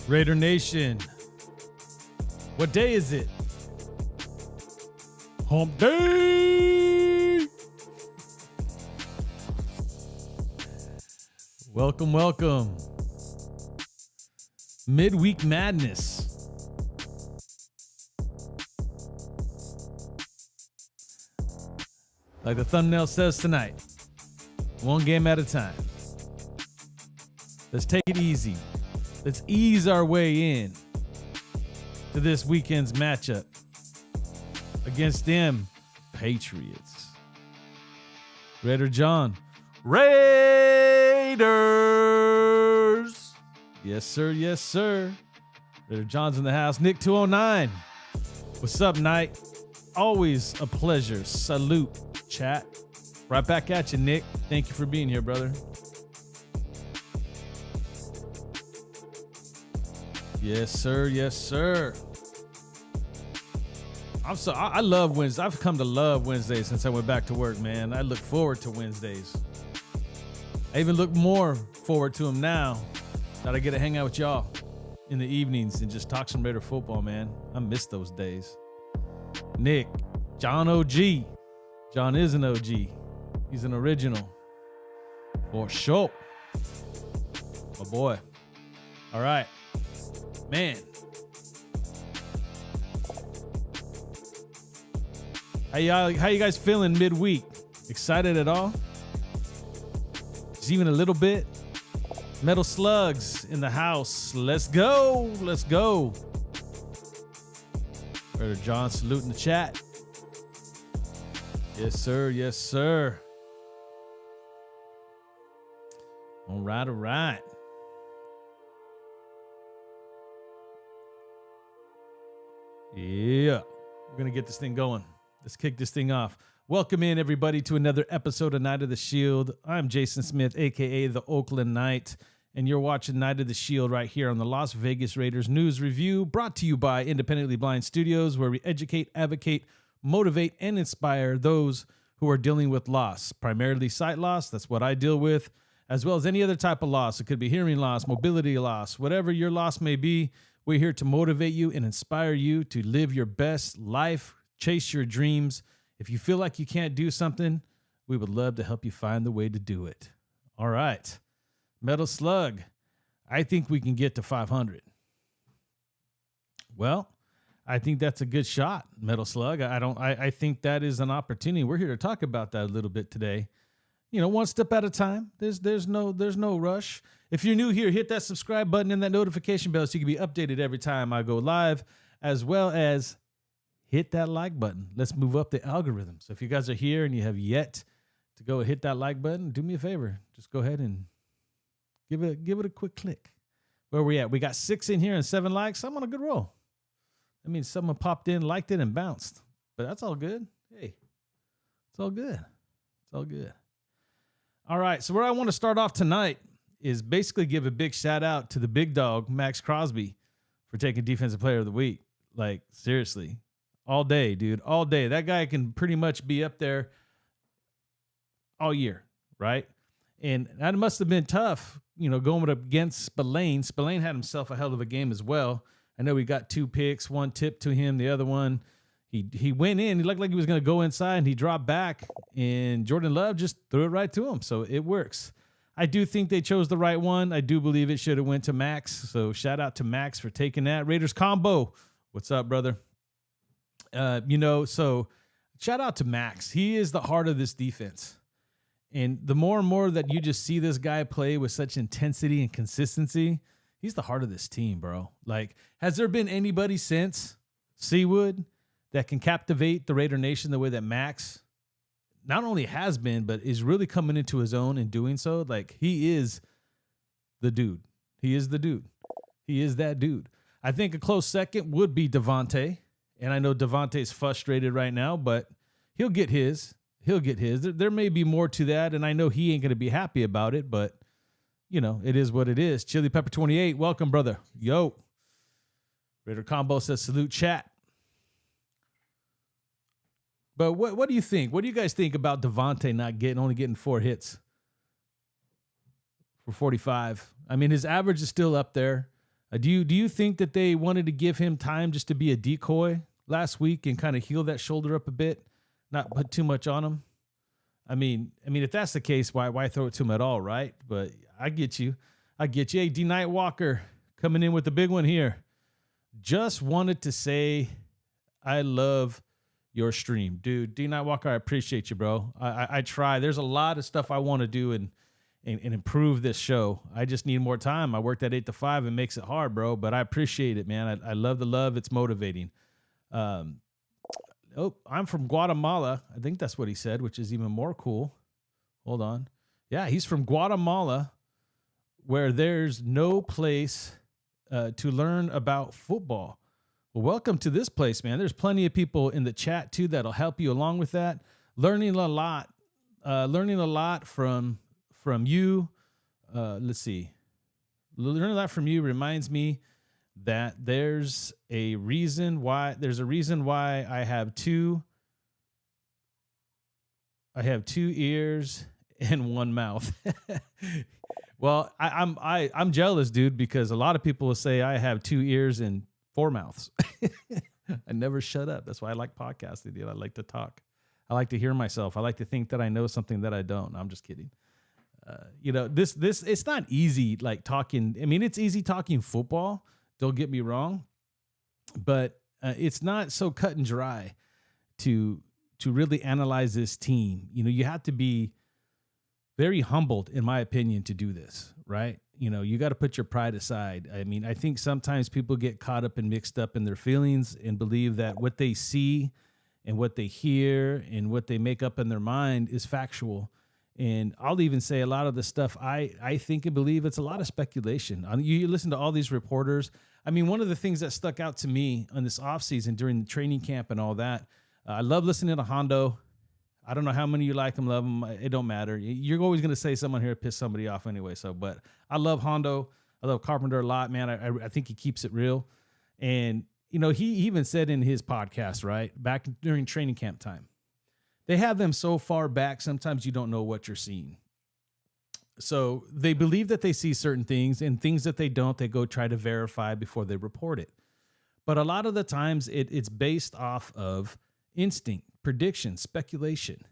Raider Nation, what day is it? Hump day! Welcome, welcome. Midweek madness. Like the thumbnail says tonight, one game at a time. Let's take it easy. Let's ease our way in to this weekend's matchup against them Patriots. Raider John. Raiders. Yes, sir. Yes, sir. Raider John's in the house. Nick 209. What's up, Knight? Always a pleasure. Salute, chat. Right back at you, Nick. Thank you for being here, brother. Yes, sir. Yes, sir. I love Wednesdays. I've come to love Wednesdays since I went back to work, man. I look forward to Wednesdays. I even look more forward to them now that I get to hang out with y'all in the evenings and just talk some Raider football, man. I miss those days. Nick, John OG. John is an OG. He's an original. For sure. Oh, boy. All right. Man. How you guys feeling midweek? Excited at all? Just even a little bit? Metal Slugs in the house. Let's go. Let's go. Brother John saluting the chat. Yes, sir. Yes, sir. All right, all right. Yeah, we're going to get this thing going. Let's kick this thing off. Welcome in, everybody, to another episode of Night of the Shield. I'm Jason Smith, a.k.a. the Oakland Knight, and you're watching Night of the Shield right here on the Las Vegas Raiders News Review, brought to you by Independently Blind Studios, where we educate, advocate, motivate, and inspire those who are dealing with loss, primarily sight loss. That's what I deal with, as well as any other type of loss. It could be hearing loss, mobility loss, whatever your loss may be. We're here to motivate you and inspire you to live your best life, chase your dreams. If you feel like you can't do something, we would love to help you find the way to do it. All right. Metal Slug, I think we can get to 500. Well, I think that's a good shot, Metal Slug. I think that is an opportunity. We're here to talk about that a little bit today. You know, one step at a time. There's no rush. If you're new here, hit that subscribe button and that notification bell so you can be updated every time I go live, as well as hit that like button. Let's move up the algorithm. So if you guys are here and you have yet to go hit that like button, do me a favor. Just go ahead and give it a quick click. Where are we at? We got 6 in here and 7 likes. I'm on a good roll. That means someone popped in, liked it, and bounced. But that's all good. Hey, it's all good. It's all good. All right, so where I want to start off tonight is basically give a big shout out to the big dog, Maxx Crosby, for taking Defensive Player of the Week. Like, seriously, all day, dude, all day. That guy can pretty much be up there all year, right? And that must have been tough, you know, going up against Spillane. Spillane had himself a hell of a game as well. I know he got 2 picks, one tip to him, the other one. He went in. He looked like he was going to go inside, and he dropped back, and Jordan Love just threw it right to him. So it works. I do think they chose the right one. I do believe it should have went to Maxx. So shout out to Maxx for taking that. Raiders combo. What's up, brother? So shout out to Maxx. He is the heart of this defense. And the more and more that you just see this guy play with such intensity and consistency, he's the heart of this team, bro. Like, has there been anybody since Seawood that can captivate the Raider Nation the way that Maxx not only has been, but is really coming into his own and doing so? Like, he is the dude. He is the dude. He is that dude. I think a close second would be Davante. And I know Davante's frustrated right now, but he'll get his. He'll get his. There may be more to that, and I know he ain't going to be happy about it, but, you know, it is what it is. Chili Pepper 28, welcome, brother. Yo. Raider Combo says, salute chat. But what do you think? What do you guys think about Davante only getting 4 hits for 45? I mean, his average is still up there. Do you think that they wanted to give him time just to be a decoy last week and kind of heal that shoulder up a bit, not put too much on him? I mean, if that's the case, why throw it to him at all, right? But I get you. Hey, D Night Walker coming in with the big one here. Just wanted to say I love your stream, dude. D Night Walker, I appreciate you, bro. I try. There's a lot of stuff I want to do and improve this show. I just need more time. I work that 8 to 5 and makes it hard, bro. But I appreciate it, man. I love the love. It's motivating. I'm from Guatemala. I think that's what he said, which is even more cool. Hold on. Yeah, he's from Guatemala, where there's no place to learn about football. Well, welcome to this place, man. There's plenty of people in the chat too that'll help you along with that. Learning a lot from you. Let's see. Learning a lot from you reminds me that there's a reason why I have two ears and one mouth. Well, I'm jealous, dude, because a lot of people will say I have 2 ears and 4 mouths. I never shut up. That's why I like podcasting, dude. I like to talk. I like to hear myself. I like to think that I know something that I don't. I'm just kidding. This it's not easy like talking. I mean, it's easy talking football. Don't get me wrong, but it's not so cut and dry to really analyze this team. You have to be very humbled, in my opinion, to do this, right? You got to put your pride aside. I mean, I think sometimes people get caught up and mixed up in their feelings and believe that what they see and what they hear and what they make up in their mind is factual. And I'll even say a lot of the stuff I think and believe, it's a lot of speculation. You listen to all these reporters. I mean, one of the things that stuck out to me on this offseason during the training camp and all that, I love listening to Hondo. I don't know how many you like him, love him. It don't matter. You're always going to say someone here piss somebody off anyway. But I love Hondo. I love Carpenter a lot, man. I think he keeps it real. And, he even said in his podcast, right, back during training camp time, they have them so far back, sometimes you don't know what you're seeing. So they believe that they see certain things, and things that they don't, they go try to verify before they report it. But a lot of the times it's based off of instinct, prediction, speculation.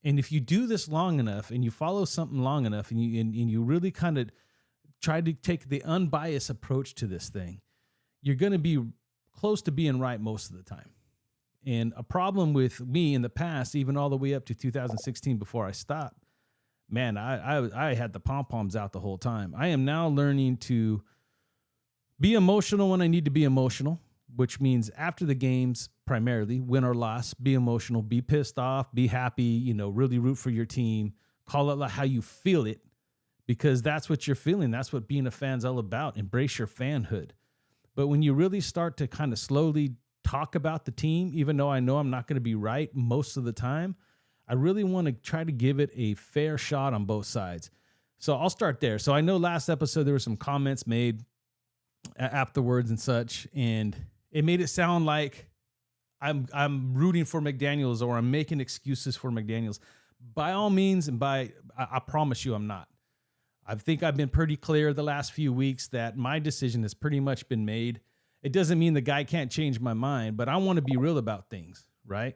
And if you do this long enough and you follow something long enough and you really kind of try to take the unbiased approach to this thing, you're going to be close to being right most of the time. And a problem with me in the past, even all the way up to 2016 before I stopped, man, I had the pom-poms out the whole time. I am now learning to be emotional when I need to be emotional, which means after the games, primarily, win or loss, be emotional, be pissed off, be happy, really root for your team, call it like how you feel it, because that's what you're feeling. That's what being a fan's all about. Embrace your fanhood. But when you really start to kind of slowly talk about the team, even though I know I'm not going to be right most of the time, I really want to try to give it a fair shot on both sides. So I'll start there. So I know last episode there were some comments made afterwards and such, and it made it sound like I'm rooting for McDaniels or I'm making excuses for McDaniels. By all means, and I promise you I'm not. I think I've been pretty clear the last few weeks that my decision has pretty much been made. It doesn't mean the guy can't change my mind, but I want to be real about things, right?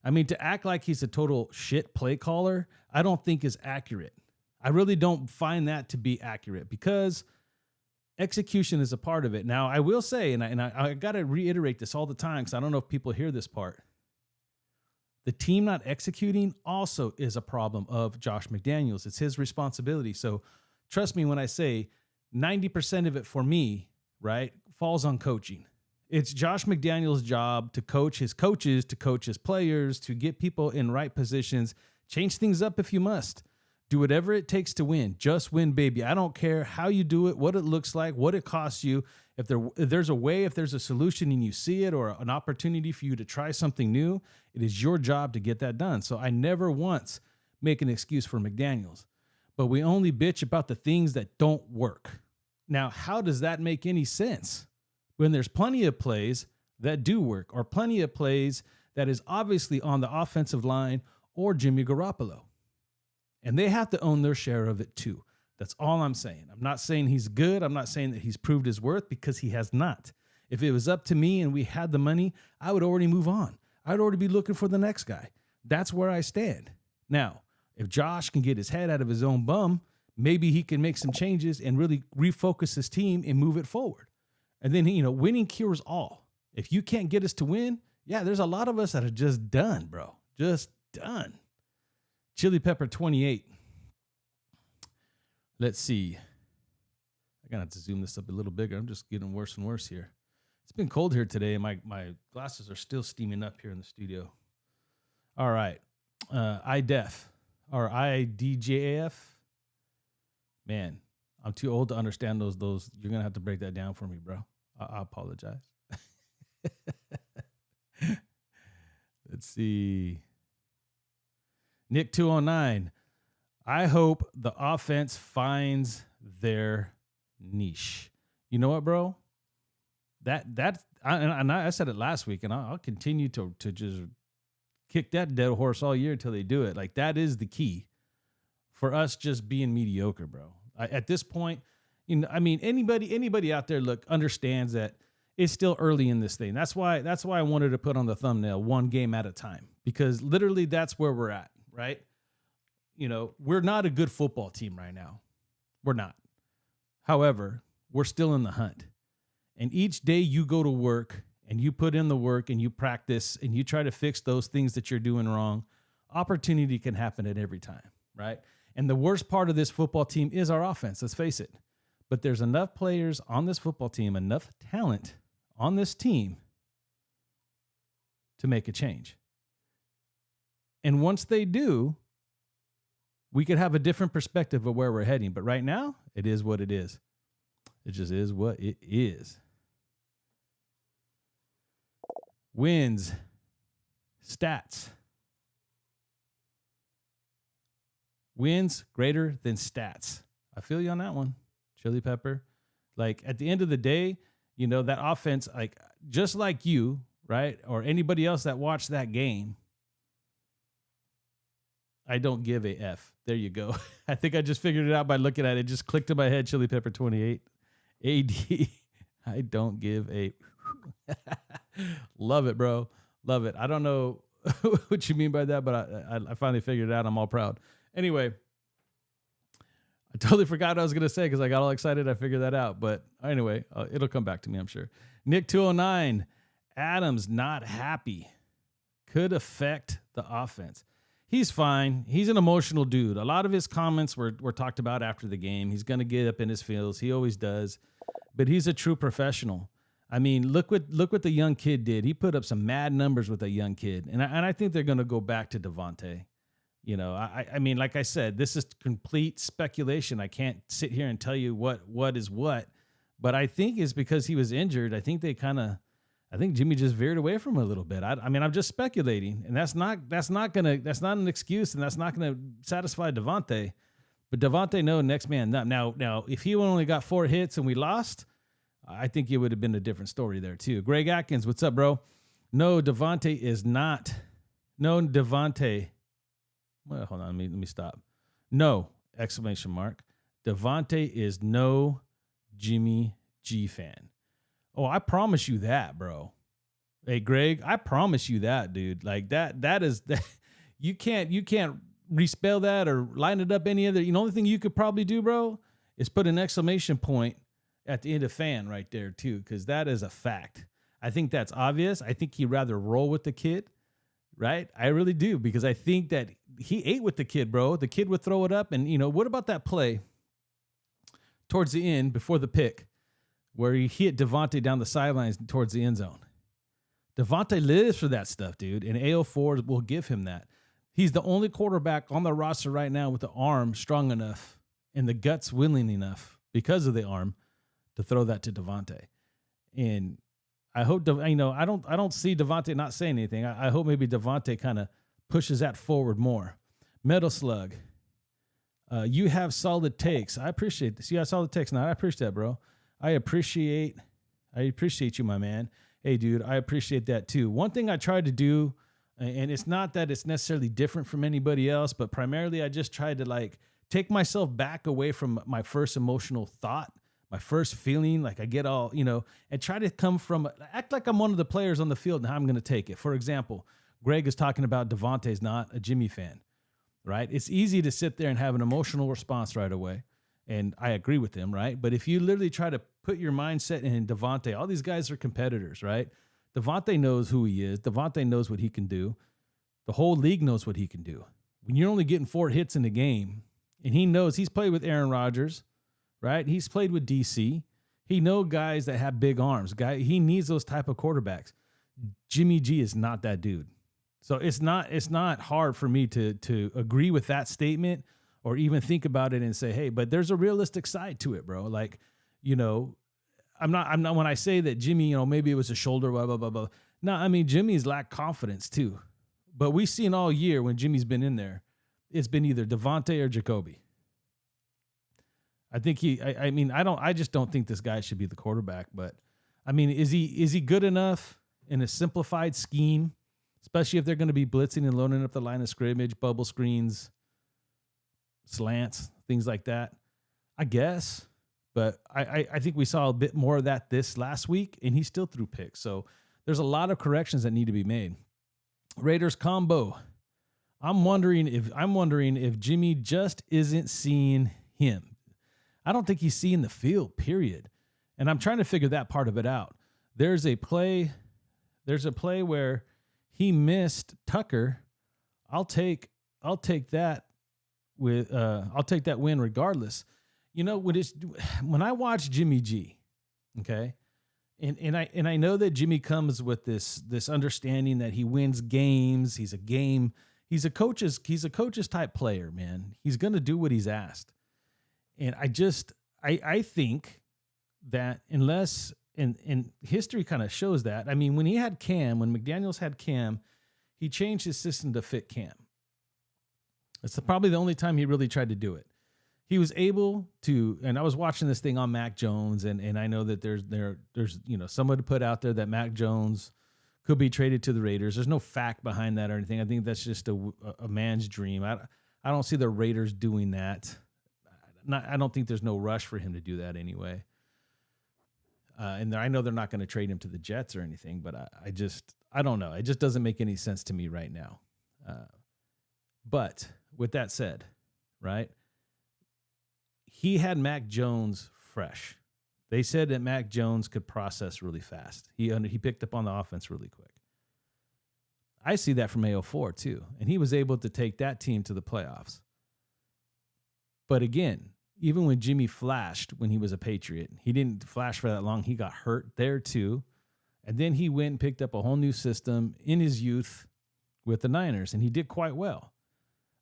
I mean, to act like he's a total shit play caller, I don't think is accurate. I really don't find that to be accurate because execution is a part of it. Now, I will say, and I got to reiterate this all the time because I don't know if people hear this part. The team not executing also is a problem of Josh McDaniels. It's his responsibility. So trust me when I say 90% of it for me, right, falls on coaching. It's Josh McDaniels' job to coach his coaches, to coach his players, to get people in right positions, change things up if you must. Do whatever it takes to win. Just win, baby. I don't care how you do it, what it looks like, what it costs you. If there's a way, if there's a solution and you see it or an opportunity for you to try something new, it is your job to get that done. So I never once make an excuse for McDaniels. But we only bitch about the things that don't work. Now, how does that make any sense when there's plenty of plays that do work or plenty of plays that is obviously on the offensive line or Jimmy Garoppolo? And they have to own their share of it too. That's all I'm saying. I'm not saying he's good. I'm not saying that he's proved his worth, because he has not. If it was up to me and we had the money, I would already move on. I'd already be looking for the next guy. That's where I stand. Now, if Josh can get his head out of his own bum, maybe he can make some changes and really refocus his team and move it forward. And then, winning cures all. If you can't get us to win, yeah, there's a lot of us that are just done, bro. Just done. Chili Pepper 28. Let's see. I'm going to have to zoom this up a little bigger. I'm just getting worse and worse here. It's been cold here today, and my glasses are still steaming up here in the studio. All right. IDEF, or IDJAF. Man, I'm too old to understand those. You're going to have to break that down for me, bro. I apologize. Let's see. Nick 209. I hope the offense finds their niche. You know what, bro? I said it last week, and I'll continue to just kick that dead horse all year until they do it. Like, that is the key for us just being mediocre, bro. At this point, anybody out there, understands that it's still early in this thing. That's why I wanted to put on the thumbnail, one game at a time, because literally that's where we're at, right? We're not a good football team right now. We're not. However, we're still in the hunt. And each day you go to work and you put in the work and you practice and you try to fix those things that you're doing wrong, opportunity can happen at every time, right? And the worst part of this football team is our offense, let's face it. But there's enough players on this football team, enough talent on this team to make a change. And once they do, we could have a different perspective of where we're heading. But right now, it is what it is. It just is what it is. Wins. Stats. Wins greater than stats. I feel you on that one, Chili Pepper. Like, at the end of the day, that offense, like, just like you, right? Or anybody else that watched that game, I don't give a F. There you go. I think I just figured it out by looking at it. It just clicked in my head, Chili Pepper 28. AD, I don't give a... Love it, bro. Love it. I don't know what you mean by that, but I finally figured it out. I'm all proud. Anyway, I totally forgot what I was going to say because I got all excited. I figured that out. But anyway, it'll come back to me, I'm sure. Nick 209, Adams not happy. Could affect the offense. He's fine. He's an emotional dude. A lot of his comments were talked about after the game. He's going to get up in his feels. He always does. But he's a true professional. I mean, look what the young kid did. He put up some mad numbers with a young kid. And I think they're going to go back to Davante. I mean, like I said, this is complete speculation. I can't sit here and tell you what is what. But I think it's because he was injured. I think Jimmy just veered away from him a little bit. I mean, I'm just speculating, and that's not an excuse, and that's not gonna satisfy Davante. But Davante, no, next man up. Now, if he only got 4 hits and we lost, I think it would have been a different story there too. Greg Atkins, what's up, bro? No, Davante is not. No, Davante. Well, hold on, let me stop. No, exclamation mark. Davante is no Jimmy G fan. Oh, I promise you that, bro. Hey, Greg, I promise you that, dude. Like that is that you can't respell that or line it up any other. The only thing you could probably do, bro, is put an exclamation point at the end of fan right there too, because that is a fact. I think that's obvious. I think he'd rather roll with the kid, right? I really do, because I think that he ate with the kid, bro. The kid would throw it up, and what about that play towards the end before the pick, where he hit Davante down the sidelines towards the end zone? Davante lives for that stuff, dude, and AO4 will give him that. He's the only quarterback on the roster right now with the arm strong enough and the guts willing enough because of the arm to throw that to Davante. And I hope, I don't see Davante not saying anything. I hope maybe Davante kind of pushes that forward more. Metal Slug, you have solid takes. I appreciate this. You have solid takes. Now, I appreciate that, bro. I appreciate you, my man. Hey, dude, I appreciate that too. One thing I tried to do, and it's not that it's necessarily different from anybody else, but primarily I just tried to take myself back away from my first emotional thought, my first feeling, like I get all, and try to act like I'm one of the players on the field and how I'm going to take it. For example, Greg is talking about Davante's not a Jimmy fan, right? It's easy to sit there and have an emotional response right away. And I agree with him, right? But if you literally try to put your mindset in Davante, all these guys are competitors, right? Davante knows who he is. Davante knows what he can do. The whole league knows what he can do. When you're only getting 4 hits in the game, and he knows he's played with Aaron Rodgers, right? He's played with DC. He knows guys that have big arms. He needs those type of quarterbacks. Jimmy G is not that dude. So it's not hard for me to agree with that statement or even think about it and say, hey, but there's a realistic side to it, bro. Like, I'm not when I say that Jimmy, maybe it was a shoulder, blah, blah, blah, blah. No, I mean, Jimmy's lacked confidence too. But we've seen all year when Jimmy's been in there, it's been either Davante or Jacoby. I think I just don't think this guy should be the quarterback, but I mean, is he good enough in a simplified scheme, especially if they're going to be blitzing and loading up the line of scrimmage, bubble screens, slants, things like that? I guess, but I think we saw a bit more of that this last week, and he still threw picks. So there's a lot of corrections that need to be made. Raiders combo. I'm wondering if Jimmy just isn't seeing him. I don't think he's seeing the field, period. And I'm trying to figure that part of it out. There's a play where he missed Tucker. I'll take that win regardless. When I watch Jimmy G, okay, and I know that Jimmy comes with this understanding that he wins games. He's a coach's type player, man. He's gonna do what he's asked. And I think that unless and history kind of shows that. I mean, when McDaniels had Cam, he changed his system to fit Cam. It's probably the only time he really tried to do it. He was able to, and I was watching this thing on Mac Jones, and I know that there's someone to put out there that Mac Jones could be traded to the Raiders. There's no fact behind that or anything. I think that's just a man's dream. I don't see the Raiders doing that. I don't think there's no rush for him to do that anyway. And I know they're not going to trade him to the Jets or anything, but I don't know. It just doesn't make any sense to me right now. But with that said, right, he had Mac Jones fresh. They said that Mac Jones could process really fast. He picked up on the offense really quick. I see that from AO4 too, and he was able to take that team to the playoffs. But again, even when Jimmy flashed when he was a Patriot, he didn't flash for that long. He got hurt there too. And then he went and picked up a whole new system in his youth with the Niners, and he did quite well.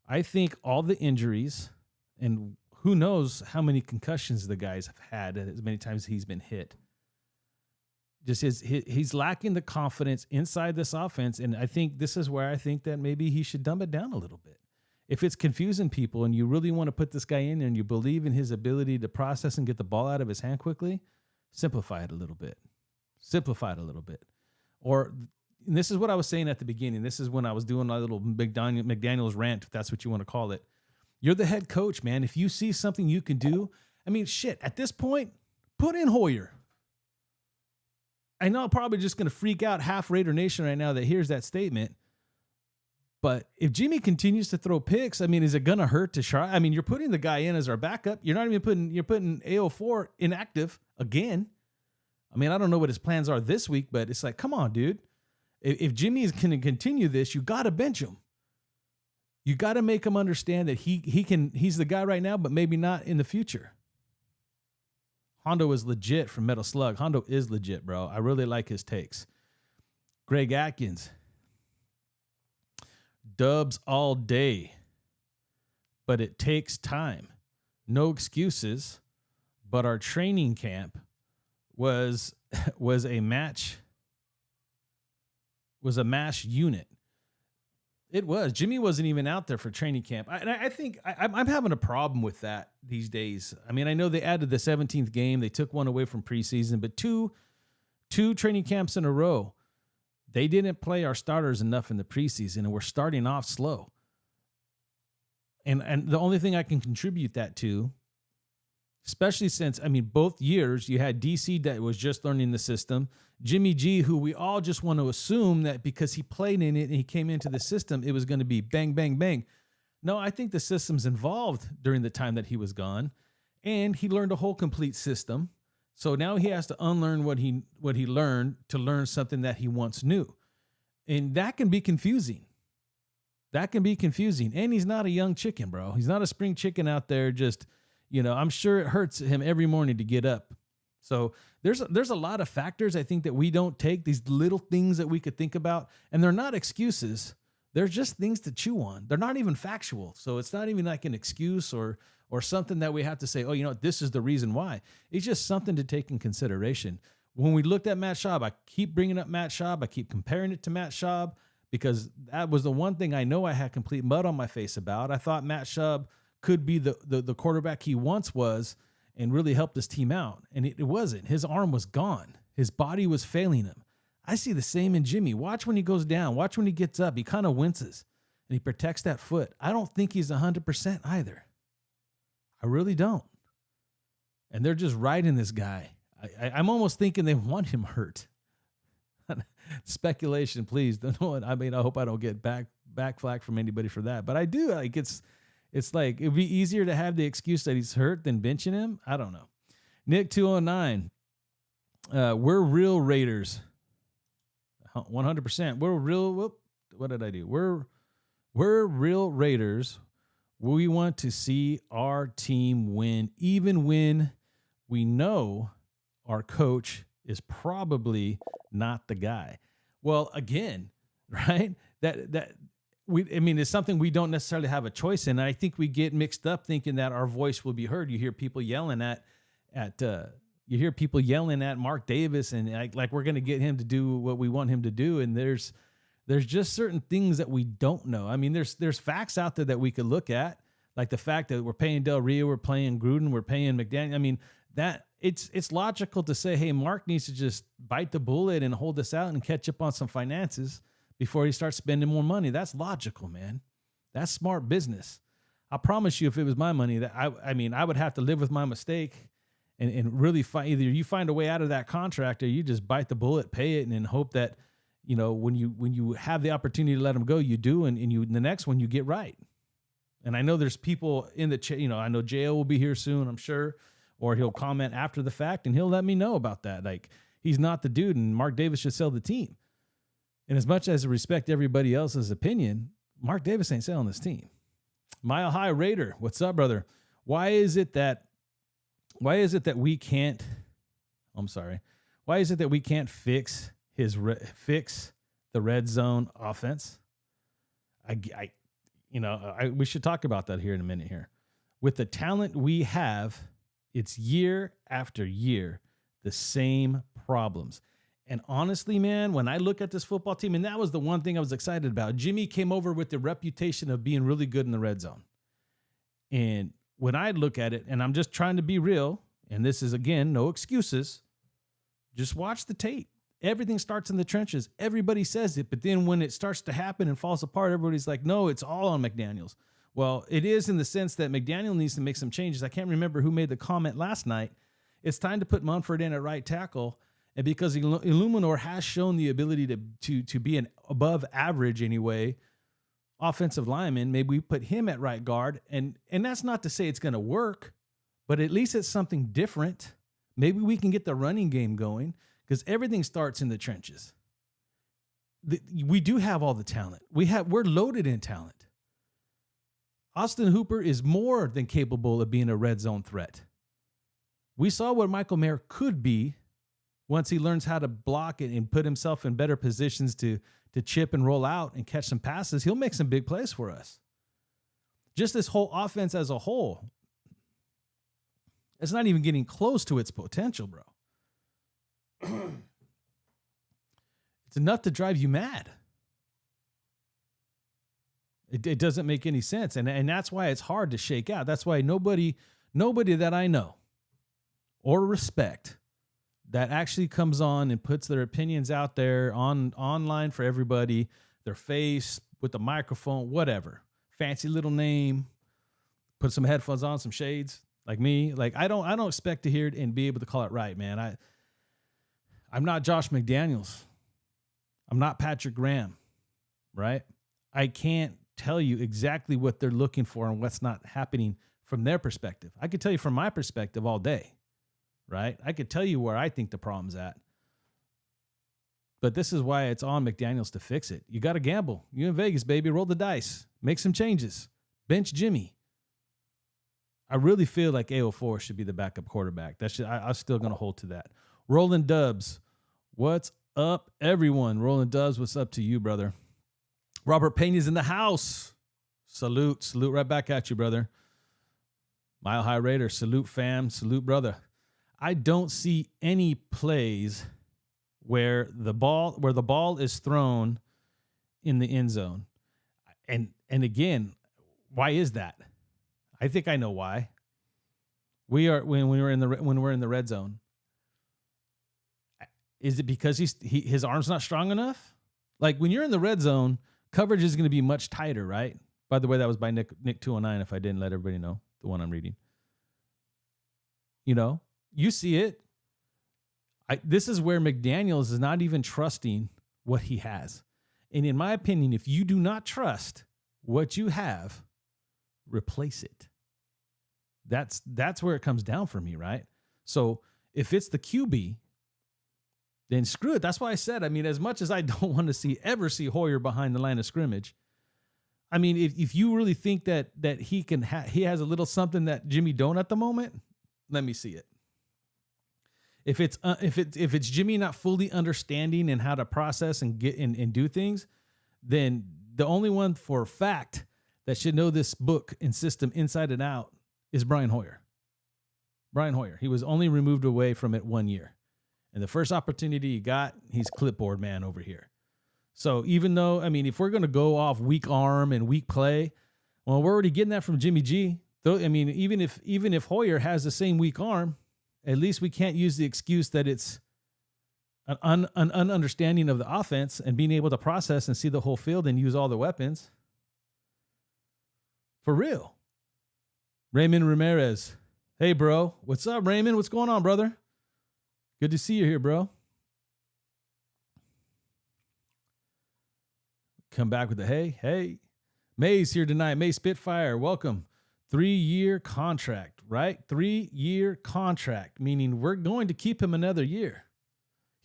I think all the injuries, and who knows how many concussions the guys have had as many times he's been hit. Just he's lacking the confidence inside this offense, and I think this is where I think that maybe he should dumb it down a little bit. If it's confusing people and you really want to put this guy in there and you believe in his ability to process and get the ball out of his hand quickly, simplify it a little bit. Or, and this is what I was saying at the beginning. This is when I was doing my little McDaniels rant, if that's what you want to call it. You're the head coach, man. If you see something you can do, I mean, shit, at this point, put in Hoyer. I know I'm probably just going to freak out half Raider Nation right now that hears that statement. But if Jimmy continues to throw picks, I mean, is it going to hurt to try? I mean, you're putting the guy in as our backup. You're not even you're putting AO4 inactive again. I mean, I don't know what his plans are this week, but it's like, come on, dude. If Jimmy is going to continue this, you got to bench him. You got to make him understand that he's the guy right now, but maybe not in the future. Hondo is legit from Metal Slug. Hondo is legit, bro. I really like his takes. Greg Atkins. Dubs all day, but it takes time. No excuses, but our training camp was a match unit. It was. Jimmy wasn't even out there for training camp. I think I'm having a problem with that these days. I mean, I know they added the 17th game. They took one away from preseason, but two training camps in a row. They didn't play our starters enough in the preseason, and we're starting off slow. And the only thing I can contribute that to, especially since, both years you had DC that was just learning the system, Jimmy G, who we all just want to assume that because he played in it and he came into the system, it was going to be bang, bang, bang. No, I think the system's involved during the time that he was gone, and he learned a whole complete system. So now he has to unlearn what he learned to learn something that he once knew. And that can be confusing. And he's not a young chicken, bro. He's not a spring chicken out there just, I'm sure it hurts him every morning to get up. So there's a lot of factors I think that we don't take, these little things that we could think about, and they're not excuses. They're just things to chew on. They're not even factual. So it's not even like an excuse or something that we have to say, oh, this is the reason why. It's just something to take in consideration. When we looked at Matt Schaub, I keep bringing up Matt Schaub. I keep comparing it to Matt Schaub because that was the one thing I know I had complete mud on my face about. I thought Matt Schaub could be the quarterback he once was and really help this team out. And it wasn't. His arm was gone. His body was failing him. I see the same in Jimmy. Watch when he goes down. Watch when he gets up. He kind of winces and he protects that foot. I don't think he's 100% either. I really don't. And they're just riding this guy. I'm almost thinking they want him hurt. Speculation, please. Don't know. I hope I don't get back flack from anybody for that. But I do. Like it's like it'd be easier to have the excuse that he's hurt than benching him. I don't know. Nick 209. We're real Raiders. 100%. We're real. What did I do? We're real Raiders. We want to see our team win, even when we know our coach is probably not the guy. Well, again, right? It's something we don't necessarily have a choice in. And I think we get mixed up thinking that our voice will be heard. You hear people yelling at Mark Davis and like we're going to get him to do what we want him to do. And there's just certain things that we don't know. I mean, there's facts out there that we could look at, like the fact that we're paying Del Rio, we're paying Gruden, we're paying McDaniels. I mean, that it's logical to say, hey, Mark needs to just bite the bullet and hold us out and catch up on some finances before he starts spending more money. That's logical, man. That's smart business. I promise you, if it was my money, that I would have to live with my mistake and really either you find a way out of that contract or you just bite the bullet, pay it, and then hope that, when you have the opportunity to let him go, you do, and the next one you get right. And I know there's people in the chat, I know JO will be here soon, I'm sure, or he'll comment after the fact and he'll let me know about that. Like, he's not the dude and Mark Davis should sell the team. And as much as I respect everybody else's opinion, Mark Davis ain't selling this team. Mile High Raider, what's up, brother? Why is it that we can't fix the red zone offense? We should talk about that here in a minute here. With the talent we have, it's year after year, the same problems. And honestly, man, when I look at this football team, and that was the one thing I was excited about, Jimmy came over with the reputation of being really good in the red zone. And when I look at it, and I'm just trying to be real, and this is, again, no excuses, just watch the tape. Everything starts in the trenches. Everybody says it, but then when it starts to happen and falls apart, everybody's like, no, it's all on McDaniels. Well, it is in the sense that McDaniel needs to make some changes. I can't remember who made the comment last night. It's time to put Munford in at right tackle. And because Illuminor has shown the ability to be an above average anyway offensive lineman, maybe we put him at right guard. And that's not to say it's going to work, but at least it's something different. Maybe we can get the running game going because everything starts in the trenches. We do have all the talent. We're loaded in talent. Austin Hooper is more than capable of being a red zone threat. We saw what Michael Mayer could be once he learns how to block it and put himself in better positions to chip and roll out and catch some passes. He'll make some big plays for us. Just this whole offense as a whole, it's not even getting close to its potential, bro. It's enough to drive you mad. It doesn't make any sense. And that's why it's hard to shake out. That's why nobody that I know or respect that actually comes on and puts their opinions out there online for everybody, their face with the microphone, whatever, fancy little name, put some headphones on, some shades, like me. Like I don't expect to hear it and be able to call it right, man. I'm not Josh McDaniels. I'm not Patrick Graham, right? I can't tell you exactly what they're looking for and what's not happening from their perspective. I could tell you from my perspective all day, right? I could tell you where I think the problem's at. But this is why it's on McDaniels to fix it. You got to gamble. You in Vegas, baby. Roll the dice. Make some changes. Bench Jimmy. I really feel like AO4 should be the backup quarterback. I'm still going to hold to that. Roland Dubs. What's up, everyone? Roland Dubs, what's up to you, brother? Robert Pena's in the house. Salute. Salute right back at you, brother. Mile High Raider. Salute, fam. Salute, brother. I don't see any plays where the ball is thrown in the end zone. And again, why is that? I think I know why. When we're in the red zone. Is it because his arm's not strong enough? Like when you're in the red zone, coverage is going to be much tighter, right? By the way, that was by Nick 209 if I didn't let everybody know, the one I'm reading. You know, you see it. This is where McDaniels is not even trusting what he has. And in my opinion, if you do not trust what you have, replace it. That's where it comes down for me, right? So if it's the QB, then screw it. That's why I said, I mean, as much as I don't want to ever see Hoyer behind the line of scrimmage, I mean, if you really think that he he has a little something that Jimmy don't at the moment, let me see it. If it's Jimmy not fully understanding and how to process and get and do things, then the only one for a fact that should know this book and system inside and out is Brian Hoyer. Brian Hoyer. He was only removed away from it 1 year. And the first opportunity he got, he's clipboard man over here. So even though, I mean, if we're going to go off weak arm and weak play, well, we're already getting that from Jimmy G. Though, I mean, even if Hoyer has the same weak arm, at least we can't use the excuse that it's an understanding of the offense and being able to process and see the whole field and use all the weapons. For real. Raymond Ramirez. Hey, bro. What's up, Raymond? What's going on, brother? Good to see you here, bro. Come back with the hey. May's here tonight. May Spitfire, welcome. 3-year contract, right? 3-year contract, meaning we're going to keep him another year.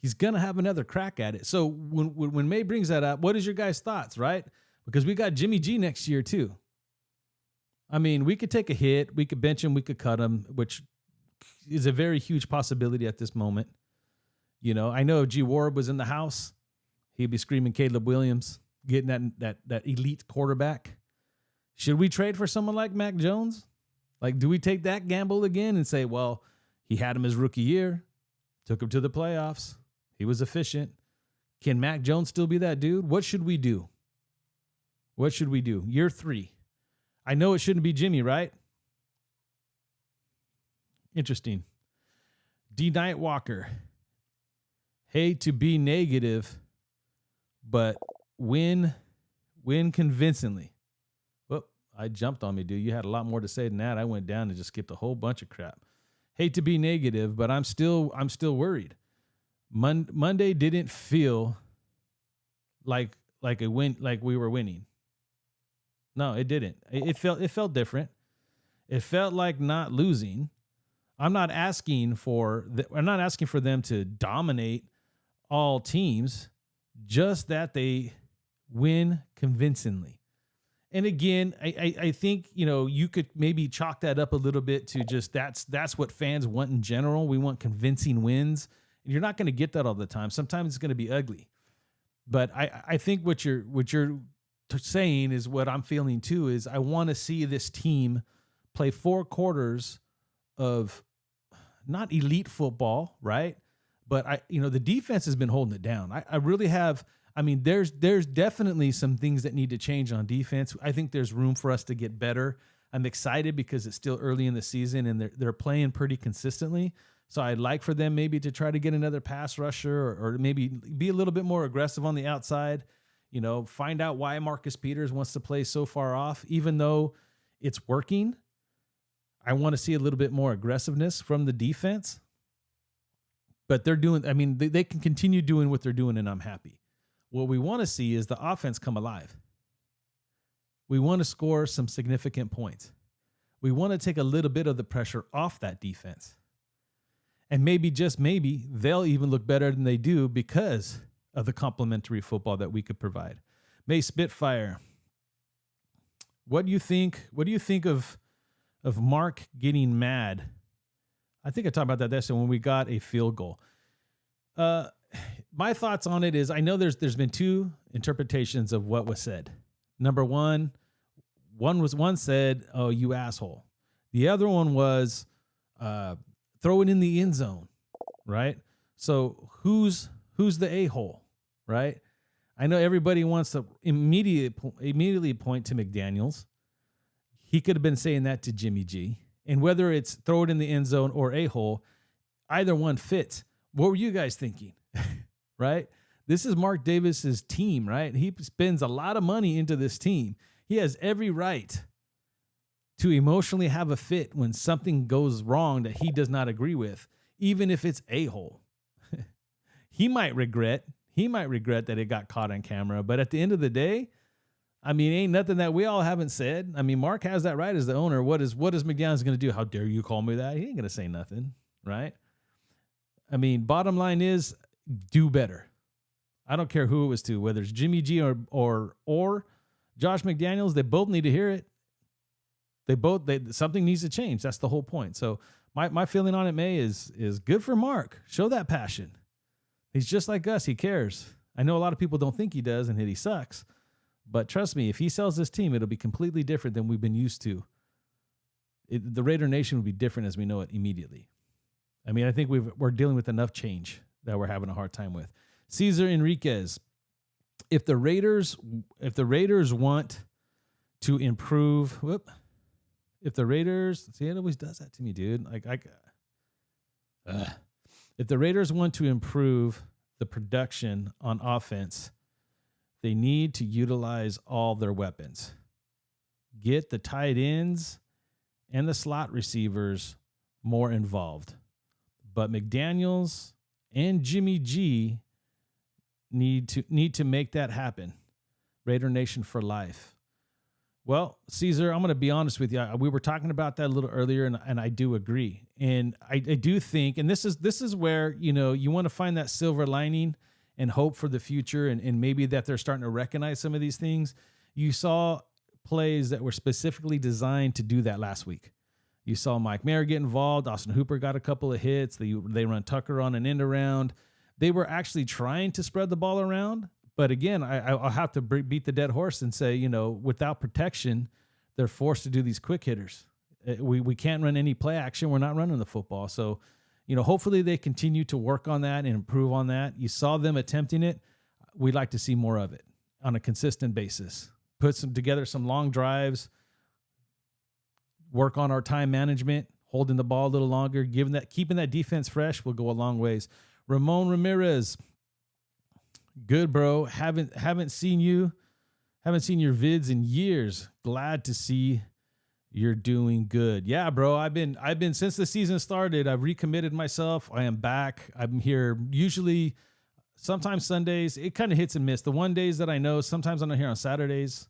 He's going to have another crack at it. So when May brings that up, what is your guys' thoughts, right? Because we got Jimmy G next year too. I mean, we could take a hit. We could bench him. We could cut him, which is a very huge possibility at this moment. You know, I know if G Warb was in the house, he'd be screaming Caleb Williams, getting that elite quarterback. Should we trade for someone like Mac Jones? Like, do we take that gamble again and say, well, he had him his rookie year, took him to the playoffs, he was efficient. Can Mac Jones still be that dude? What should we do? What should we do? Year 3. I know it shouldn't be Jimmy, right? Interesting. D. Nightwalker. Hate to be negative, but win convincingly. Whoop, I jumped on me, dude. You had a lot more to say than that. I went down and just skipped a whole bunch of crap. Hate to be negative, but I'm still worried. Monday didn't feel like a win, like we were winning. No, it didn't. It felt different. It felt like not losing. I'm not asking for them to dominate all teams, just that they win convincingly. And again, I think, you know, you could maybe chalk that up a little bit to just that's what fans want in general. We want convincing wins. You're not going to get that all the time. Sometimes it's going to be ugly. But I think what you're saying is what I'm feeling too, is I want to see this team play 4 quarters of not elite football, right? But the defense has been holding it down. I really have. I mean, there's definitely some things that need to change on defense. I think there's room for us to get better. I'm excited because it's still early in the season and they're playing pretty consistently. So I'd like for them maybe to try to get another pass rusher or maybe be a little bit more aggressive on the outside. You know, find out why Marcus Peters wants to play so far off, even though it's working. I want to see a little bit more aggressiveness from the defense. But they're doing, I mean, they can continue doing what they're doing, and I'm happy. What we want to see is the offense come alive. We want to score some significant points. We want to take a little bit of the pressure off that defense. And maybe, just maybe, they'll even look better than they do because of the complementary football that we could provide. May Spitfire, what do you think? What do you think of Mark getting mad? I think I talked about that yesterday when we got a field goal. My thoughts on it is, I know there's been two interpretations of what was said. Number one said, "Oh, you asshole." The other one was, "Throw it in the end zone," right? So who's the a-hole, right? I know everybody wants to immediately point to McDaniels. He could have been saying that to Jimmy G. And whether it's throw it in the end zone or a-hole, either one fits. What were you guys thinking? Right? This is Mark Davis's team, right? He spends a lot of money into this team. He has every right to emotionally have a fit when something goes wrong that he does not agree with, even if it's a-hole. He might regret that it got caught on camera, but at the end of the day, I mean, ain't nothing that we all haven't said. I mean, Mark has that right as the owner. What is McDaniels going to do? How dare you call me that? He ain't going to say nothing, right? I mean, bottom line is, do better. I don't care who it was to, whether it's Jimmy G or Josh McDaniels. They both need to hear it. Something needs to change. That's the whole point. So my feeling on it, May, is good for Mark. Show that passion. He's just like us. He cares. I know a lot of people don't think he does and that he sucks. But trust me, if he sells this team, it'll be completely different than we've been used to. The Raider Nation will be different as we know it immediately. I mean, I think we're dealing with enough change that we're having a hard time with. Cesar Enriquez, if the Raiders want to improve, if the Raiders, see, it always does that to me, dude. If the Raiders want to improve the production on offense, they need to utilize all their weapons. Get the tight ends and the slot receivers more involved. But McDaniels and Jimmy G need to make that happen. Raider Nation for life. Well, Caesar, I'm going to be honest with you. We were talking about that a little earlier, and I do agree. And I do think, and this is where, you want to find that silver lining and hope for the future, and maybe that they're starting to recognize some of these things. You saw plays that were specifically designed to do that last week. You saw Mike Mayer get involved. Austin Hooper got a couple of hits. They run Tucker on an end around. They were actually trying to spread the ball around. But again, I'll have to beat the dead horse and say, without protection, they're forced to do these quick hitters. We can't run any play action. We're not running the football. So, hopefully they continue to work on that and improve on that. You saw them attempting it. We'd like to see more of it on a consistent basis. Put together some long drives, work on our time management, holding the ball a little longer, keeping that defense fresh will go a long ways. Ramon Ramirez, good, bro. Haven't seen your vids in years. Glad to see you're doing good. Yeah, bro. I've been since the season started. I've recommitted myself. I am back. I'm here usually, sometimes Sundays. It kind of hits and miss. The one days that I know, sometimes I'm not here on Saturdays,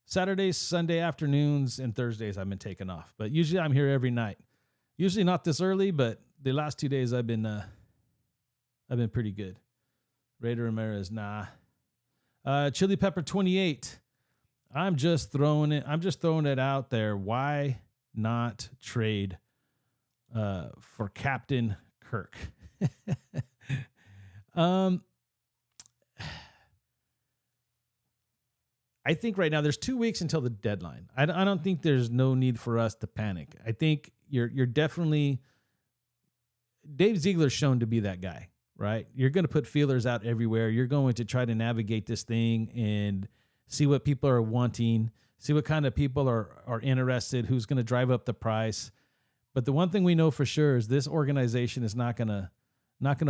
Sunday afternoons, and Thursdays I've been taking off. But usually I'm here every night. Usually not this early, but the last 2 days I've been pretty good. Raider Ramirez, nah. Chili Pepper 28. I'm just throwing it out there. Why not trade for Captain Kirk? I think right now there's 2 weeks until the deadline. I don't think there's no need for us to panic. I think you're definitely, Dave Ziegler's shown to be that guy, right? You're going to put feelers out everywhere. You're going to try to navigate this thing and see what people are wanting, see what kind of people are interested, who's going to drive up the price. But the one thing we know for sure is this organization is not going to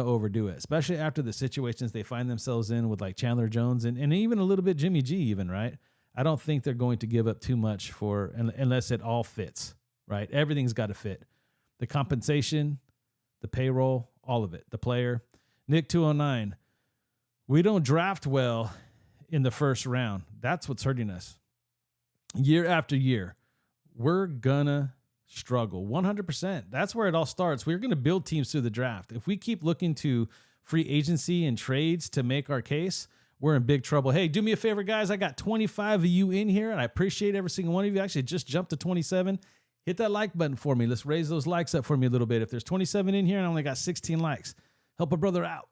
overdo it, especially after the situations they find themselves in with like Chandler Jones and even a little bit Jimmy G even, right? I don't think they're going to give up too much unless it all fits, right? Everything's got to fit. The compensation, the payroll, all of it, the player. Nick 209, we don't draft well in the first round. That's what's hurting us. Year after year, we're gonna struggle 100%. That's where it all starts. We're going to build teams through the draft. If we keep looking to free agency and trades to make our case, we're in big trouble. Hey, do me a favor, guys. I got 25 of you in here, and I appreciate every single one of you. Actually, just jumped to 27. Hit that like button for me. Let's raise those likes up for me a little bit. If there's 27 in here and I only got 16 likes, help a brother out.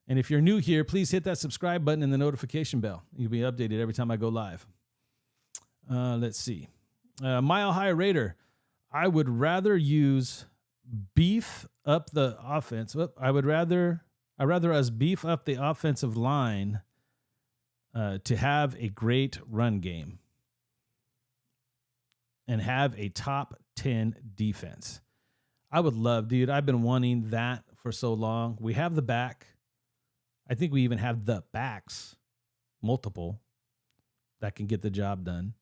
And if you're new here, please hit that subscribe button and the notification bell. You'll be updated every time I go live. Let's see. Mile High Raider. I would rather use beef up the offense. I'd rather us beef up the offensive line to have a great run game and have a top 10 defense. I would love, dude. I've been wanting that for so long. We have the back. I think we even have the backs, multiple, that can get the job done.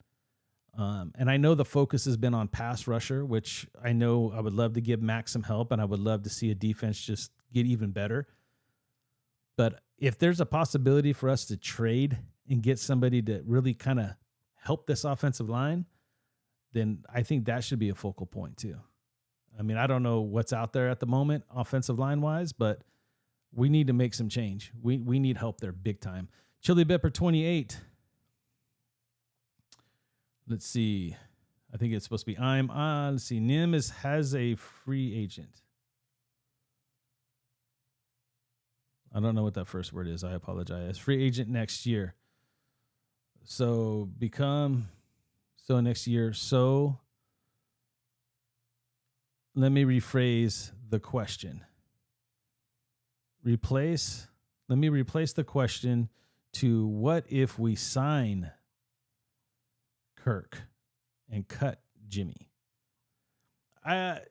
And I know the focus has been on pass rusher, which I know I would love to give Maxx some help, and I would love to see a defense just get even better. But if there's a possibility for us to trade and get somebody to really kind of help this offensive line, then I think that should be a focal point too. I mean, I don't know what's out there at the moment offensive line-wise, but we need to make some change. We need help there big time. Chili Pepper 28. Let's see. I think it's supposed to be let's see. Nim has a free agent. I don't know what that first word is. I apologize. Free agent next year. So next year. So let me rephrase the question. Let me replace the question to what if we sign Kirk and cut Jimmy? At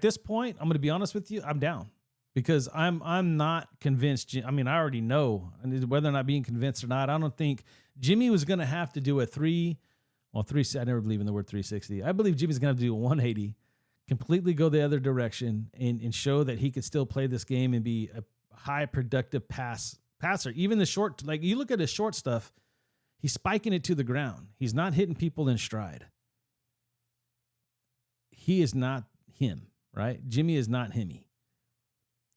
this point, I'm going to be honest with you, I'm down because I'm not convinced. I mean, I already know whether or not being convinced or not. I don't think Jimmy was going to have to do a I never believe in the word 360. I believe Jimmy's going to have to do a 180, completely go the other direction and show that he could still play this game and be a high productive passer. Even the short, like you look at his short stuff, he's spiking it to the ground. He's not hitting people in stride. He is not him, right? Jimmy is not himmy.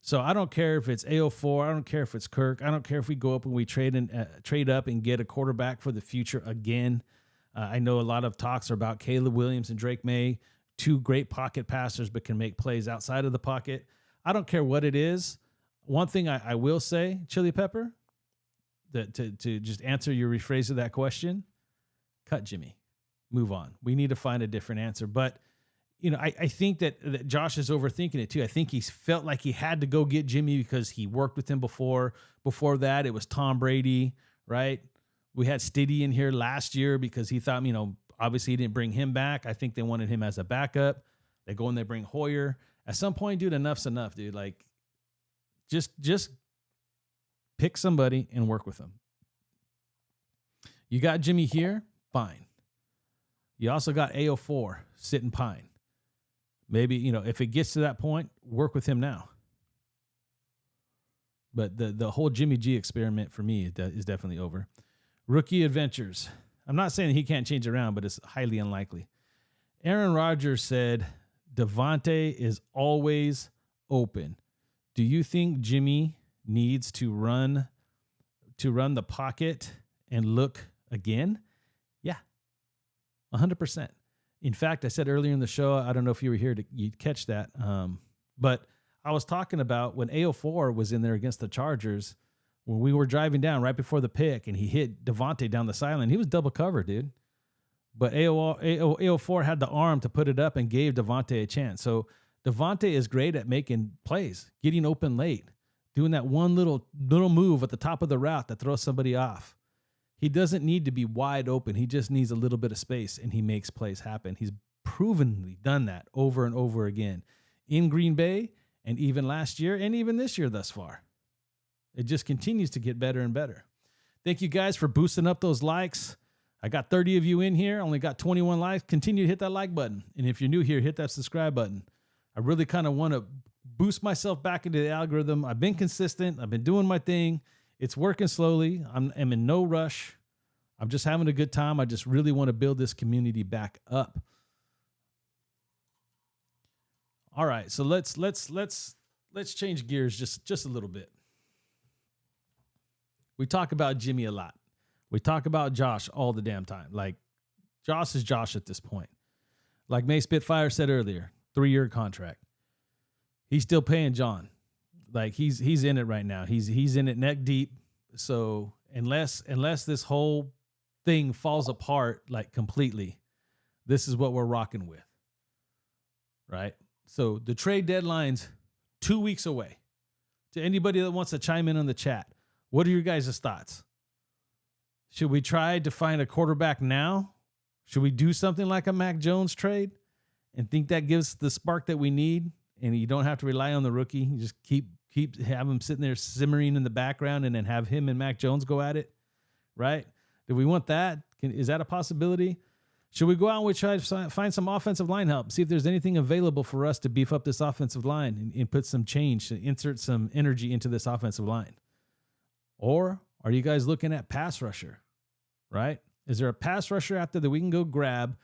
So I don't care if it's AO4. I don't care if it's Kirk. I don't care if we go up and we trade up and get a quarterback for the future again. I know a lot of talks are about Caleb Williams and Drake May, two great pocket passers, but can make plays outside of the pocket. I don't care what it is. One thing I will say, Chili Pepper, that to just answer your rephrase of that question, cut Jimmy, move on. We need to find a different answer. But, I think that Josh is overthinking it too. I think he felt like he had to go get Jimmy because he worked with him before. Before that, it was Tom Brady, right? We had Stiddy in here last year because he thought, obviously he didn't bring him back. I think they wanted him as a backup. They go and they bring Hoyer. At some point, dude, enough's enough, dude. Like, just pick somebody and work with them. You got Jimmy here, fine. You also got AO4 sitting pine. Maybe, if it gets to that point, work with him now. But the whole Jimmy G experiment for me is definitely over. Rookie Adventures. I'm not saying he can't change around, but it's highly unlikely. Aaron Rodgers said, Davante is always open. Do you think Jimmy needs to run the pocket and look again? Yeah, 100%. In fact, I said earlier in the show, I don't know if you were here you'd catch that, but I was talking about when AO4 was in there against the Chargers, when we were driving down right before the pick and he hit Davante down the sideline. He was double covered, dude. But AO4 had the arm to put it up and gave Davante a chance. So Davante is great at making plays, getting open late, doing that one little move at the top of the route that throws somebody off. He doesn't need to be wide open. He just needs a little bit of space, and he makes plays happen. He's provenly done that over and over again in Green Bay and even last year and even this year thus far. It just continues to get better and better. Thank you guys for boosting up those likes. I got 30 of you in here, only got 21 likes. Continue to hit that like button. And if you're new here, hit that subscribe button. I really kind of want to boost myself back into the algorithm. I've been consistent. I've been doing my thing. It's working slowly. I'm in no rush. I'm just having a good time. I just really want to build this community back up. All right, so let's change gears just a little bit. We talk about Jimmy a lot. We talk about Josh all the damn time. Like, Josh is Josh at this point. Like May Spitfire said earlier, 3-year contract. He's still paying John. Like, he's in it right now. He's in it neck deep. So unless this whole thing falls apart like completely, this is what we're rocking with. Right? So the trade deadline's 2 weeks away. To anybody that wants to chime in on the chat, what are your guys' thoughts? Should we try to find a quarterback now? Should we do something like a Mac Jones trade and think that gives the spark that we need? And you don't have to rely on the rookie. You just keep have him sitting there simmering in the background and then have him and Mac Jones go at it, right? Do we want that? Is that a possibility? Should we go out and we try to find some offensive line help, see if there's anything available for us to beef up this offensive line and put some change, insert some energy into this offensive line? Or are you guys looking at pass rusher, right? Is there a pass rusher out there that we can go grab?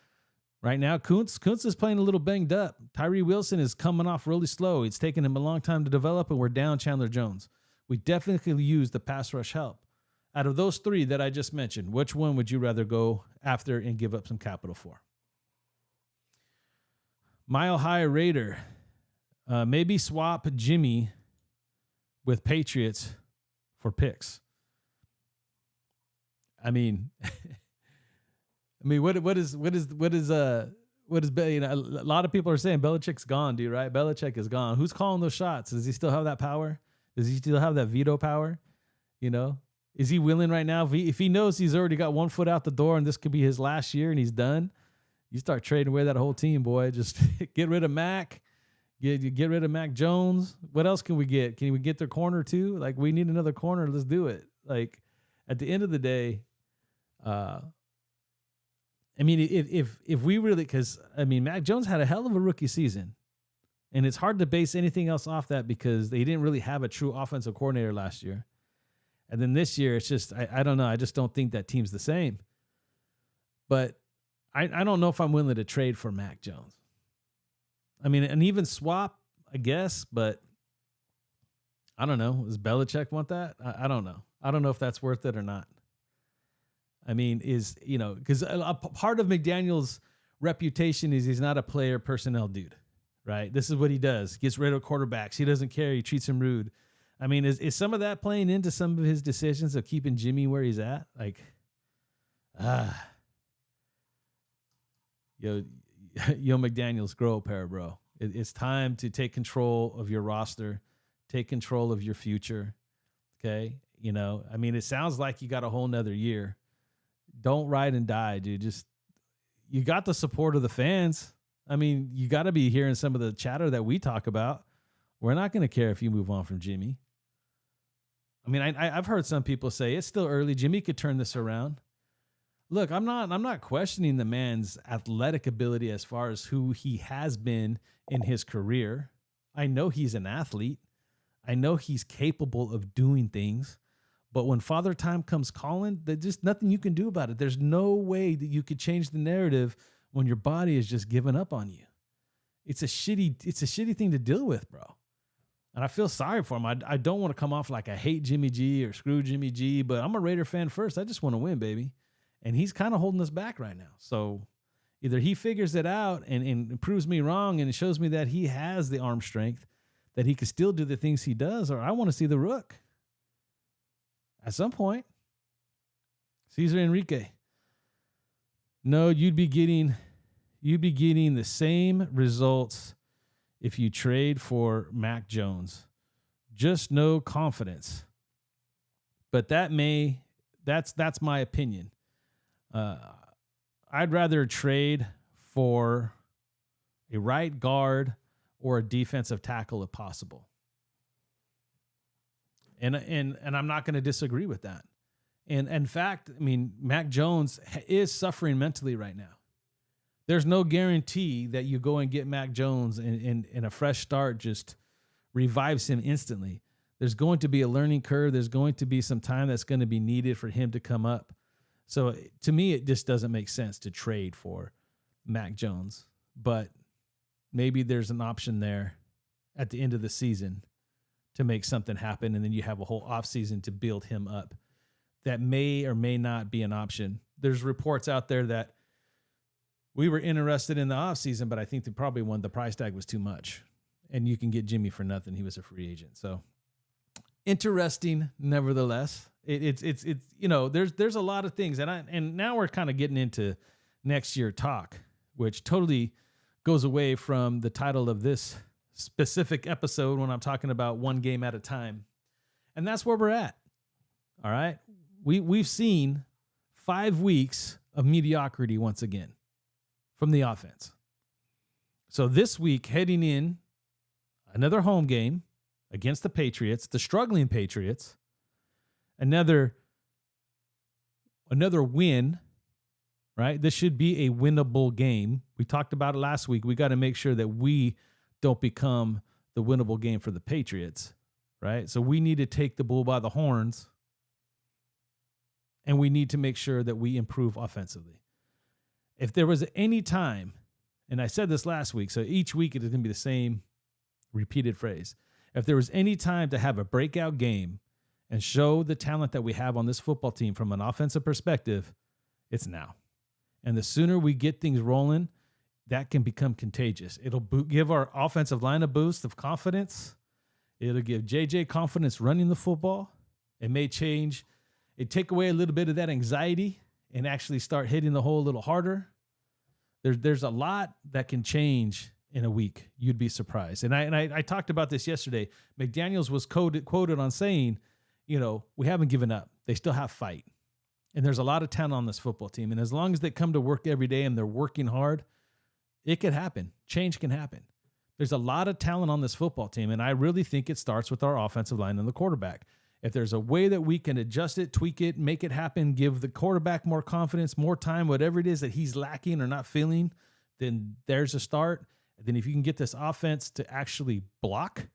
Right now, Kuntz is playing a little banged up. Tyree Wilson is coming off really slow. It's taken him a long time to develop, and we're down Chandler Jones. We definitely use the pass rush help. Out of those three that I just mentioned, which one would you rather go after and give up some capital for? Mile High Raider, maybe swap Jimmy with Patriots for picks. I mean, what is a lot of people are saying Belichick's gone, dude, right? Belichick is gone. Who's calling those shots? Does he still have that power? Does he still have that veto power? You know, is he willing right now? If he knows he's already got 1 foot out the door and this could be his last year and he's done, you start trading away that whole team, boy. Just get rid of Mac. Get rid of Mac Jones. What else can we get? Can we get their corner too? Like, we need another corner. Let's do it. Like, at the end of the day, I mean, if we really, because I mean, Mac Jones had a hell of a rookie season, and it's hard to base anything else off that because they didn't really have a true offensive coordinator last year. And then this year, it's just, I don't know. I just don't think that team's the same. But I don't know if I'm willing to trade for Mac Jones. I mean, and even swap, I guess, but I don't know. Does Belichick want that? I don't know. I don't know if that's worth it or not. I mean, because a part of McDaniels' reputation is he's not a player personnel dude, right? This is what he does. He gets rid of quarterbacks. He doesn't care. He treats them rude. I mean, is some of that playing into some of his decisions of keeping Jimmy where he's at? Like, yo, McDaniels, grow a pair, bro. It's time to take control of your roster, take control of your future. Okay. You know, I mean, it sounds like you got a whole nother year. Don't ride and die, dude. You got the support of the fans. I mean, you got to be hearing some of the chatter that we talk about. We're not going to care if you move on from Jimmy. I mean, I've heard some people say it's still early. Jimmy could turn this around. Look, I'm not questioning the man's athletic ability as far as who he has been in his career. I know he's an athlete. I know he's capable of doing things. But when Father Time comes calling, there's just nothing you can do about it. There's no way that you could change the narrative when your body is just giving up on you. It's a shitty thing to deal with, bro. And I feel sorry for him. I don't want to come off like I hate Jimmy G or screw Jimmy G, but I'm a Raider fan first. I just want to win, baby. And he's kind of holding us back right now. So either he figures it out and proves me wrong and it shows me that he has the arm strength, that he can still do the things he does, or I want to see the Rook. At some point, Cesar Enrique. No, you'd be getting the same results if you trade for Mac Jones. Just no confidence. But that's my opinion. I'd rather trade for a right guard or a defensive tackle if possible. And I'm not going to disagree with that. And in fact, I mean, Mac Jones is suffering mentally right now. There's no guarantee that you go and get Mac Jones and a fresh start just revives him instantly. There's going to be a learning curve. There's going to be some time that's going to be needed for him to come up. So to me, it just doesn't make sense to trade for Mac Jones. But maybe there's an option there at the end of the season to make something happen, and then you have a whole offseason to build him up. That may or may not be an option. There's reports out there that we were interested in the offseason, but I think the price tag was too much. And you can get Jimmy for nothing. He was a free agent. So interesting, nevertheless. It's there's a lot of things. And now we're kind of getting into next year talk, which totally goes away from the title of this specific episode when I'm talking about one game at a time. And that's where we're at. All right. We've seen 5 weeks of mediocrity once again from the offense. So this week, heading in another home game against the Patriots, the struggling Patriots, another win, right? This should be a winnable game. We talked about it last week. We got to make sure that we don't become the winnable game for the Patriots, right? So we need to take the bull by the horns, and we need to make sure that we improve offensively. If there was any time, and I said this last week, so each week it is going to be the same repeated phrase. If there was any time to have a breakout game and show the talent that we have on this football team from an offensive perspective, it's now. And the sooner we get things rolling, that can become contagious. It'll give our offensive line a boost of confidence. It'll give JJ confidence running the football. It may take away a little bit of that anxiety and actually start hitting the hole a little harder. There's a lot that can change in a week. You'd be surprised. And I talked about this yesterday. McDaniels was quoted on saying, we haven't given up. They still have fight. And there's a lot of talent on this football team. And as long as they come to work every day and they're working hard, it could happen. Change can happen. There's a lot of talent on this football team. And I really think it starts with our offensive line and the quarterback. If there's a way that we can adjust it, tweak it, make it happen, give the quarterback more confidence, more time, whatever it is that he's lacking or not feeling, then there's a start. And then if you can get this offense to actually block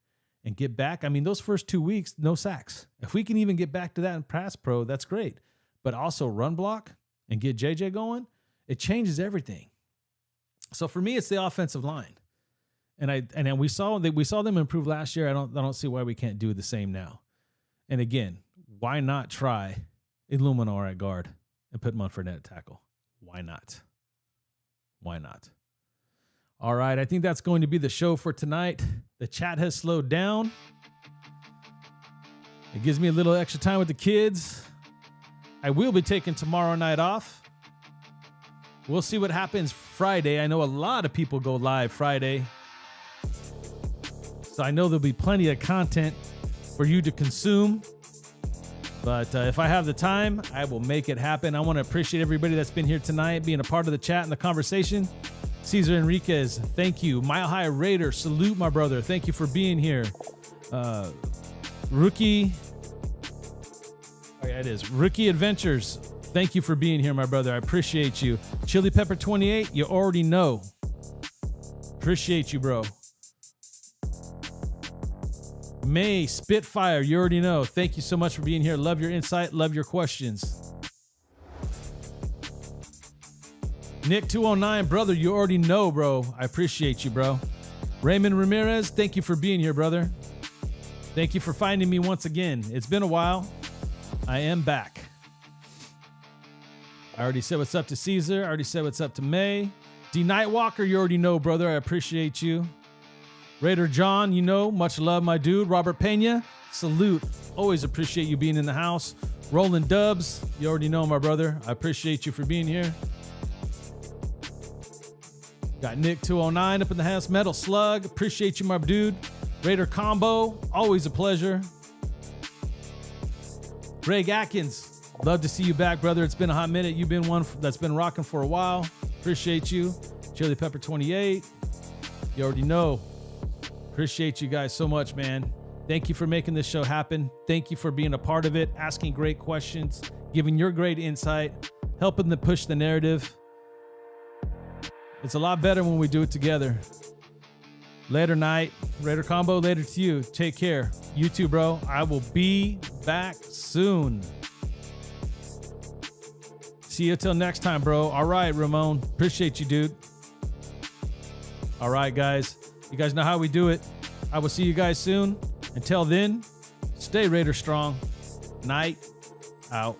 and get back, I mean, those first 2 weeks, no sacks. If we can even get back to that in pass pro, that's great. But also run block and get JJ going, it changes everything. So for me, it's the offensive line. And we saw them improve last year. I don't see why we can't do the same now. And again, why not try Illuminor at guard and put Munford at tackle? Why not? Why not? All right, I think that's going to be the show for tonight. The chat has slowed down. It gives me a little extra time with the kids. I will be taking tomorrow night off. We'll see what happens Friday. I know a lot of people go live Friday. So I know there'll be plenty of content for you to consume. But if I have the time, I will make it happen. I want to appreciate everybody that's been here tonight, being a part of the chat and the conversation. Cesar Enriquez, thank you. Mile High Raider, salute my brother. Thank you for being here. Rookie Adventures, thank you for being here, my brother. I appreciate you. Chili Pepper 28, you already know. Appreciate you, bro. May Spitfire, you already know. Thank you so much for being here. Love your insight. Love your questions. Nick 209, brother, you already know, bro. I appreciate you, bro. Raymond Ramirez, thank you for being here, brother. Thank you for finding me once again. It's been a while. I am back. I already said what's up to Caesar. I already said what's up to May. D Nightwalker, you already know, brother. I appreciate you. Raider John, you know, much love, my dude. Robert Pena, salute. Always appreciate you being in the house. Roland Dubs, you already know, my brother. I appreciate you for being here. Got Nick 209 up in the house. Metal Slug, appreciate you, my dude. Raider Combo, always a pleasure. Greg Atkins, love to see you back, brother. It's been a hot minute. You've been one that's been rocking for a while. Appreciate you. Chili Pepper 28, you already know. Appreciate you guys so much, man. Thank you for making this show happen. Thank you for being a part of it, asking great questions, giving your great insight, helping to push the narrative. It's a lot better when we do it together. Later night, Raider Combo, later to you. Take care. You too, bro. I will be back soon. See you till next time, bro. All right, Ramon. Appreciate you, dude. All right, guys. You guys know how we do it. I will see you guys soon. Until then, stay Raider strong. Night out.